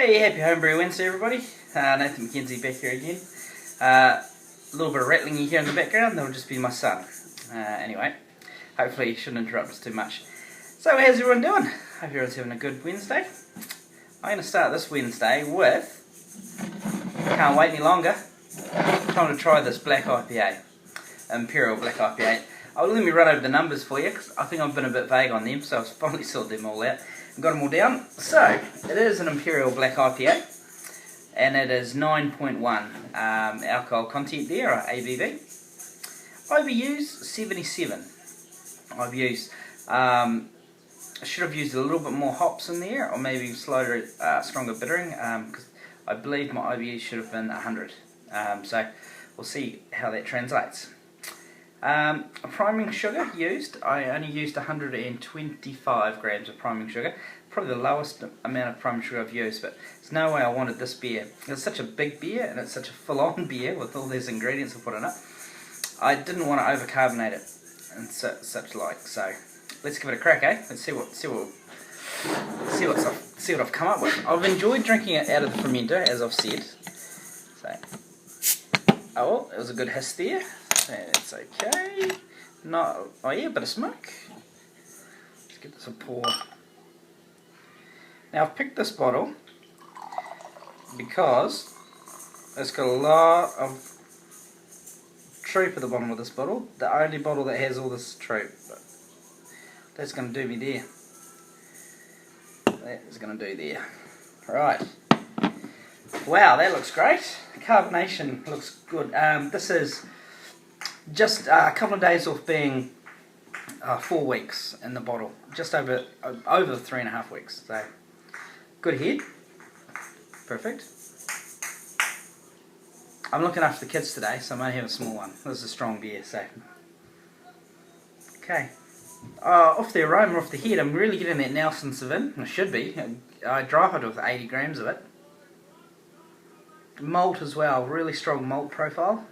Hey, happy Homebrew Wednesday, everybody. Nathan McKenzie back here again. A little bit of rattling you hear in the background, that'll just be my son. Anyway, hopefully you shouldn't interrupt us too much. So, how's everyone doing? Hope everyone's having a good Wednesday. I'm going to start this Wednesday with, can't wait any longer, time to try this black IPA, Imperial black IPA. Let me run over the numbers for you, because I think I've been a bit vague on them, so I've finally sorted them all out and got them all down. So, it is an Imperial black IPA, and it is 9.1 alcohol content there, or ABV. IBU's 77. IBU's, I should have used a little bit more hops in there, or maybe stronger bittering, because I believe my IBU should have been 100. So, we'll see how that translates. A priming sugar used, I only used 125 grams of priming sugar, probably the lowest amount of priming sugar I've used, but there's no way I wanted this beer. It's such a big beer and it's such a full-on beer with all these ingredients I put in it. I didn't want to overcarbonate it and such like, so let's give it a crack, eh? Let's see what I've come up with. I've enjoyed drinking it out of the fermenter, as I've said. So, oh, it was a good hiss there. It's okay. Oh yeah, a bit of smoke. Let's give this a pour. Now I've picked this bottle because it's got a lot of troop at the bottom of this bottle. The only bottle that has all this troop. But that's going to do me there. That is going to do there. Right. Wow, that looks great. The carbonation looks good. This is just a couple of days off being 4 weeks in the bottle, just over 3.5 weeks. So good head, perfect. I'm looking after the kids today, so I may have a small one. This is a strong beer, so okay. Off the aroma, off the head, I'm really getting that Nelson Sauvin. I should be. I dry hot with 80 grams of it. Malt as well, really strong malt profile.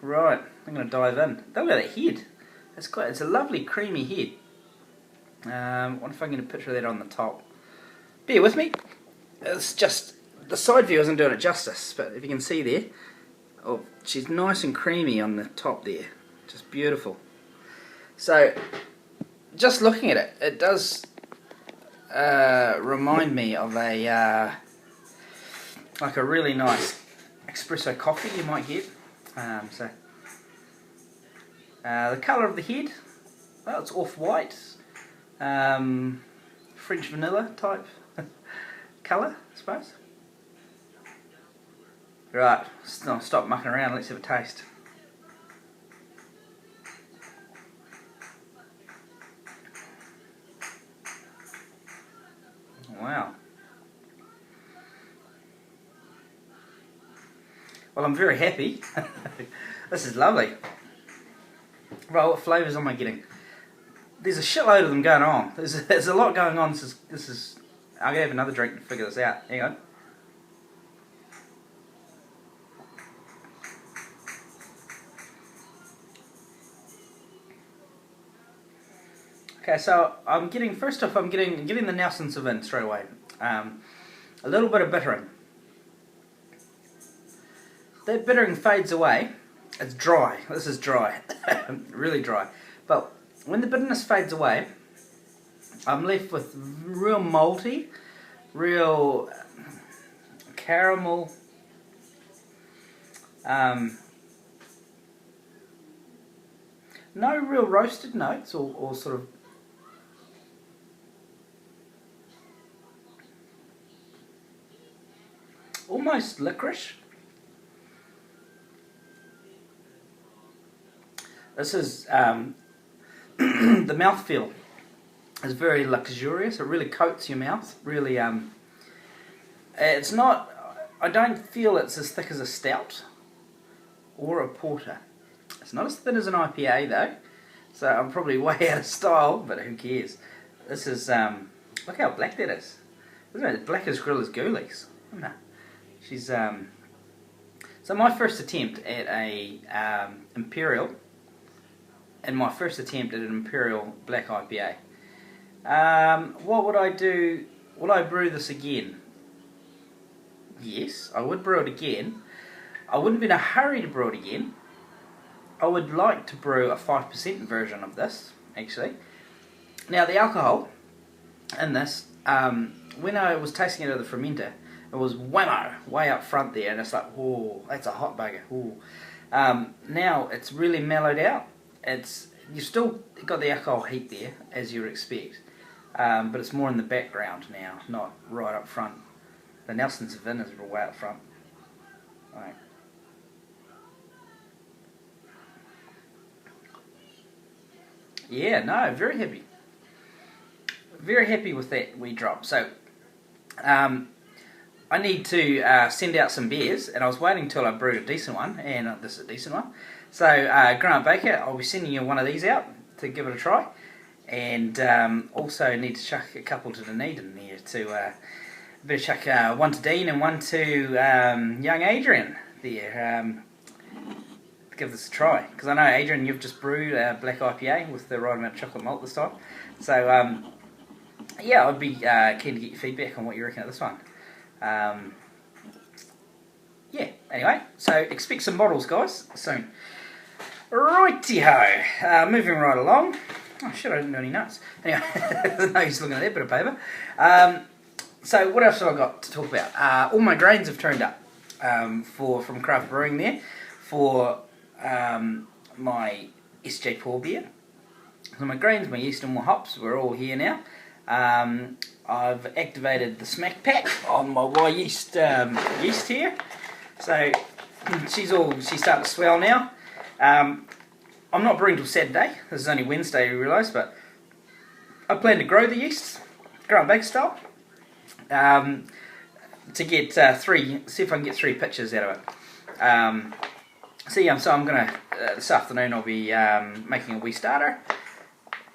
Right, I'm going to dive in. Look at that head. It's a lovely creamy head. I wonder if I can get a picture of that on the top. Bear with me. It's just, the side view isn't doing it justice, but if you can see there, oh, she's nice and creamy on the top there. Just beautiful. So, just looking at it, it does remind me of a like a really nice espresso coffee you might get. The colour of the head, well, it's off-white, French vanilla type colour, I suppose. Right, stop mucking around, let's have a taste. Wow. Well, I'm very happy. This is lovely. Right, what flavours am I getting? There's a shitload of them going on. There's a lot going on. This is. I'm gonna have another drink to figure this out. Hang on. Okay, so I'm getting getting the Nelson Sauvin straight away. A little bit of bittering. That bittering fades away. It's dry. This is dry. Really dry. But when the bitterness fades away, I'm left with real malty, real caramel, no real roasted notes or sort of almost licorice. This is, the mouthfeel is very luxurious. It really coats your mouth. Really, it's not, I don't feel it's as thick as a stout or a porter. It's not as thin as an IPA though, so I'm probably way out of style, but who cares. This is, look how black that is. Isn't it? Black as grill as ghoulies. No. She's, so my first attempt at a Imperial, and my first attempt at an Imperial black IPA. What would I do? Will I brew this again? Yes, I would brew it again. I wouldn't be in a hurry to brew it again. I would like to brew a 5% version of this, actually. Now, the alcohol in this, when I was tasting it out of the fermenter, it was whammo, way up front there, and it's like, whoa, that's a hot bugger. Whoa. Now it's really mellowed out. You've still got the alcohol heat there, as you would expect, but it's more in the background now, not right up front. The Nelson's Vin are way up front. Right. Yeah, no, very happy. Very happy with that wee drop. So, I need to send out some beers, and I was waiting until I brewed a decent one, and this is a decent one. So, Grant Baker, I'll be sending you one of these out to give it a try, and also need to chuck a couple to Dunedin there to better chuck one to Dean and one to young Adrian there. Give this a try, because I know, Adrian, you've just brewed a black IPA with the right amount of chocolate malt this time. So, yeah, I'd be keen to get your feedback on what you reckon of this one. Yeah, anyway, so expect some bottles, guys, soon. Righty-ho, moving right along. Oh shit, I didn't do any notes. Anyway, no use looking at that bit of paper. So what else have I got to talk about? All my grains have turned up from Craft Brewing there for my H.B.W beer. So my grains, my yeast and my hops, we're all here now. I've activated the smack pack on my Y yeast here, so she's starting to swell now. I'm not brewing till Saturday. This is only Wednesday, you realise, but I plan to grow the yeast, Grant Baker style, to get see if I can get 3 pitches out of it. So I'm gonna this afternoon I'll be making a wee starter,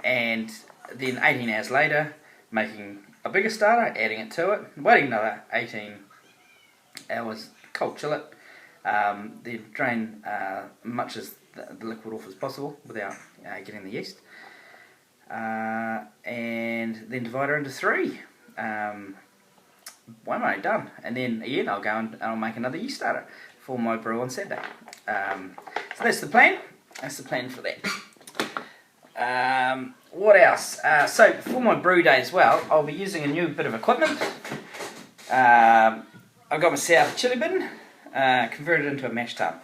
and then 18 hours later making a bigger starter, adding it to it, waiting another 18 hours, cold chill it, then drain much as the liquid off as possible without getting the yeast, and then divide her into 3. Whammo, done. And then again I'll go and I'll make another yeast starter for my brew on Saturday. So that's the plan. That's the plan for that. What else? So for my brew day as well, I'll be using a new bit of equipment. I've got myself a chili bin, converted into a mash tun.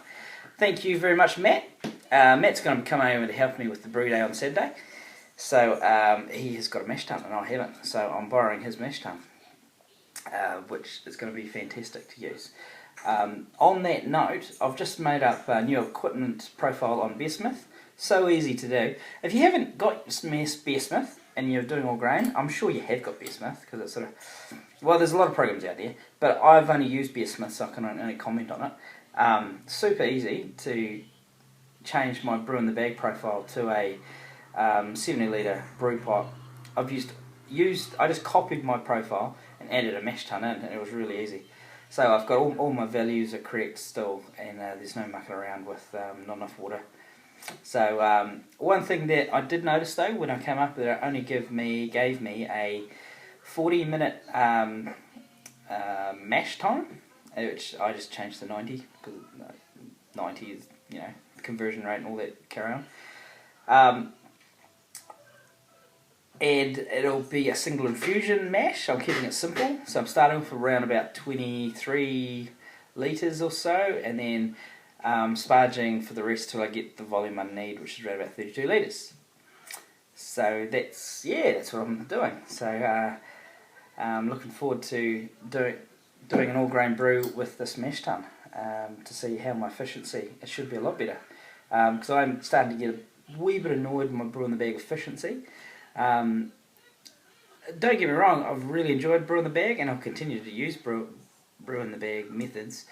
Thank you very much, Matt. Matt's going to come over to help me with the brew day on Saturday. So he has got a mash tun and I haven't, so I'm borrowing his mash tun, which is going to be fantastic to use. On that note, I've just made up a new equipment profile on B.I.P.A. So easy to do. If you haven't got B.I.P.A. and you're doing all grain, I'm sure you have got B.I.P.A. because it's sort of, well, there's a lot of programs out there, but I've only used B.I.P.A. so I can only comment on it. Super easy to change my brew in the bag profile to a 70 litre brew pot. I just copied my profile and added a mash tun in, and it was really easy. So I've got all my values are correct still, and there's no mucking around with not enough water. So one thing that I did notice though when I came up, that it only gave me a 40-minute mash time, which I just changed to 90 because 90 is, you know, the conversion rate and all that carry on. And it'll be a single infusion mash. I'm keeping it simple, so I'm starting with around about 23 litres or so, and then sparging for the rest till I get the volume I need, which is around about 32 litres. So that's what I'm doing. So I'm looking forward to doing an all grain brew with this mash tun to see how my efficiency, it should be a lot better, because I'm starting to get a wee bit annoyed with my brew in the bag efficiency. Don't get me wrong, I've really enjoyed brew in the bag, and I'll continue to use brew in the bag methods.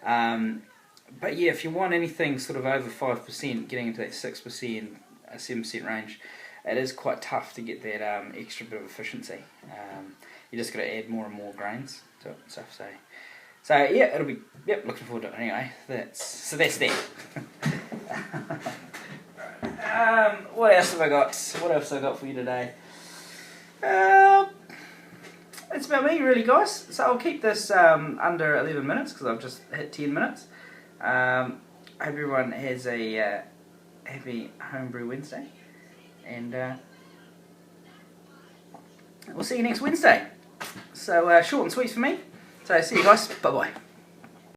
But yeah, if you want anything sort of over 5%, getting into that 6%, 7% range, it is quite tough to get that extra bit of efficiency. You just got to add more and more grains to it and stuff. So yeah, it'll be looking forward to it anyway. That's that. What else have I got? What else have I got for you today? It's about me, really, guys. So I'll keep this under 11 minutes because I've just hit 10 minutes. I hope everyone has a happy Homebrew Wednesday, and we'll see you next Wednesday. So short and sweet for me. So see you guys. Bye bye.